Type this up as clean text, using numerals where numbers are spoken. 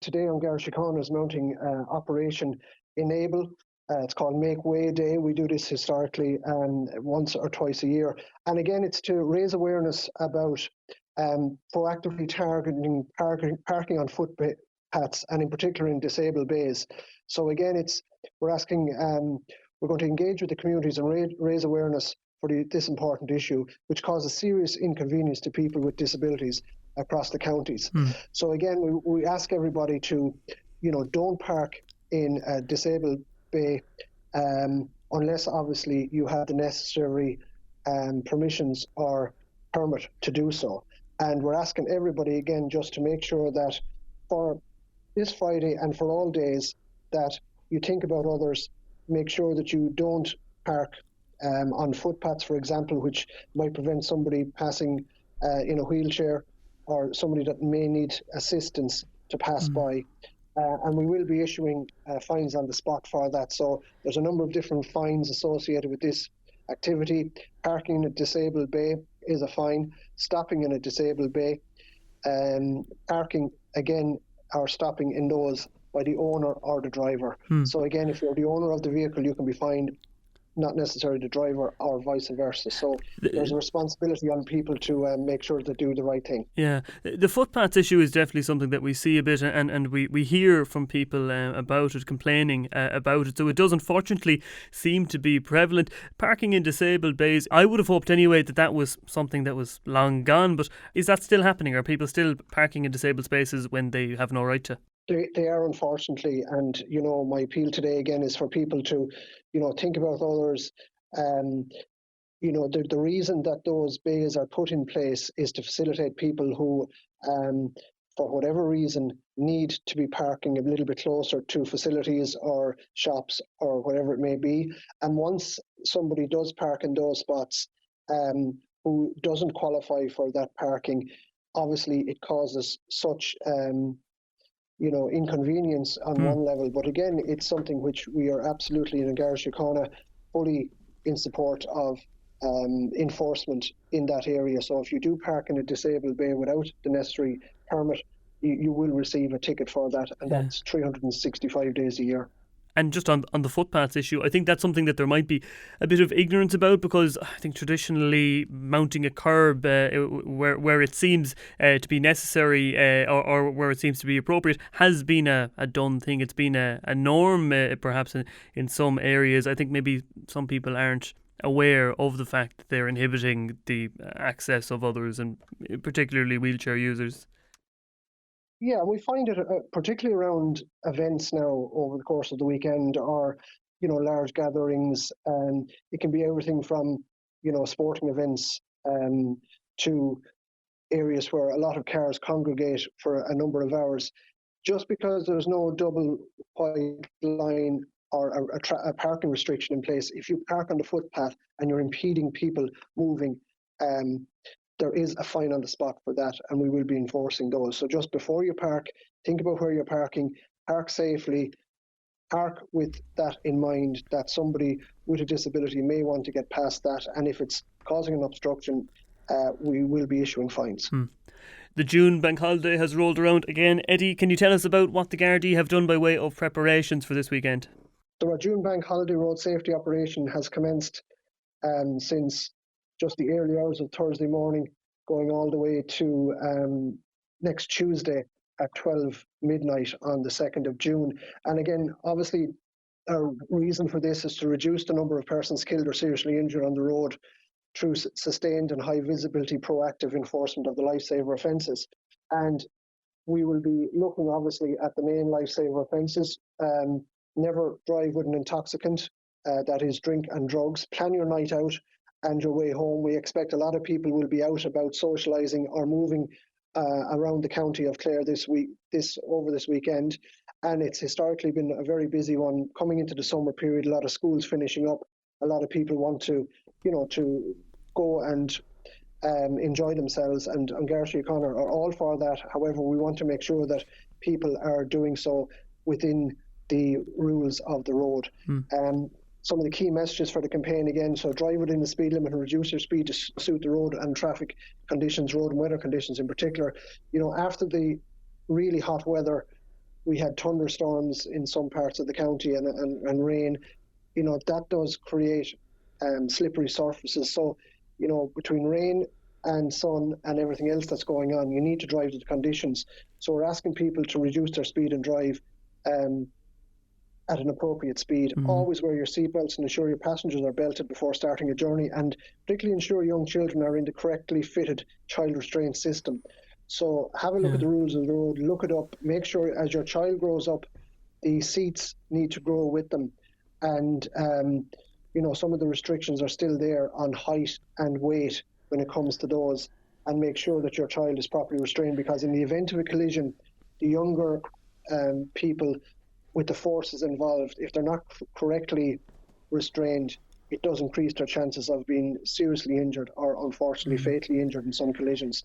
today on Garda Síochána is mounting Operation Enable. It's called Make Way Day. We do this historically once or twice a year. And again, it's to raise awareness about proactively targeting parking on footpaths, and in particular in disabled bays. So again, we're going to engage with the communities and raise awareness for this important issue, which causes serious inconvenience to people with disabilities across the counties. So again, we ask everybody to, don't park in a disabled bay unless obviously you have the necessary permissions or permit to do so. And we're asking everybody again just to make sure that for this Friday and for all days that you think about others, make sure that you don't park on footpaths, for example, which might prevent somebody passing in a wheelchair or somebody that may need assistance to pass by. And we will be issuing fines on the spot for that. So there's a number of different fines associated with this activity. Parking in a disabled bay is a fine. Stopping in a disabled bay. Parking, again, or stopping in those by the owner or the driver. So again, if you're the owner of the vehicle, you can be fined, not necessarily the driver or vice versa. So there's a responsibility on people to make sure they do the right thing. Yeah, the footpaths issue is definitely something that we see a bit, and we hear from people about it, complaining about it. So it does unfortunately seem to be prevalent. Parking in disabled bays, I would have hoped anyway that was something that was long gone, but is that still happening? Are people still parking in disabled spaces when they have no right to? They are, unfortunately, and my appeal today again is for people to think about others. The reason that those bays are put in place is to facilitate people who for whatever reason need to be parking a little bit closer to facilities or shops or whatever it may be. And once somebody does park in those spots who doesn't qualify for that parking, obviously it causes such inconvenience on one level. But again, it's something which we are absolutely in Garda Síochána fully in support of enforcement in that area. So if you do park in a disabled bay without the necessary permit, you will receive a ticket for that, and that's 365 days a year. And just on the footpaths issue, I think that's something that there might be a bit of ignorance about, because I think traditionally mounting a curb where it seems to be necessary or where it seems to be appropriate has been a done thing. It's been a norm perhaps in some areas. I think maybe some people aren't aware of the fact that they're inhibiting the access of others, and particularly wheelchair users. Yeah, we find it particularly around events now over the course of the weekend, or large gatherings, and it can be everything from sporting events to areas where a lot of cars congregate for a number of hours. Just because there's no double white line or a parking restriction in place, if you park on the footpath and you're impeding people moving, there is a fine on the spot for that, and we will be enforcing those. So just before you park, think about where you're parking, park safely, park with that in mind, that somebody with a disability may want to get past that, and if it's causing an obstruction, we will be issuing fines. The June bank holiday has rolled around again. Eddie, can you tell us about what the Gardaí have done by way of preparations for this weekend? So our June bank holiday road safety operation has commenced since just the early hours of Thursday morning, going all the way to next Tuesday at 12 midnight on the 2nd of June. And again, obviously, our reason for this is to reduce the number of persons killed or seriously injured on the road through sustained and high visibility proactive enforcement of the lifesaver offences. And we will be looking obviously at the main lifesaver offences. Never drive with an intoxicant, that is drink and drugs. Plan your night out and your way home. We expect a lot of people will be out about socialising or moving around the county of Clare this weekend, and it's historically been a very busy one coming into the summer period. A lot of schools finishing up. A lot of people want to go and enjoy themselves, and Garda Síochána are all for that. However, we want to make sure that people are doing so within the rules of the road. Some of the key messages for the campaign again: so drive within the speed limit and reduce your speed to suit the road and traffic conditions, road and weather conditions in particular. After the really hot weather we had thunderstorms in some parts of the county and rain, that does create slippery surfaces. So, between rain and sun and everything else that's going on, you need to drive to the conditions. So we're asking people to reduce their speed and drive at an appropriate speed. Always wear your seatbelts and ensure your passengers are belted before starting a journey, and particularly ensure young children are in the correctly fitted child restraint system. So have a look at the rules of the road, look it up, make sure as your child grows up, the seats need to grow with them. And, some of the restrictions are still there on height and weight when it comes to those, and make sure that your child is properly restrained, because in the event of a collision, the younger people with the forces involved, if they're not correctly restrained, it does increase their chances of being seriously injured or unfortunately fatally injured in some collisions.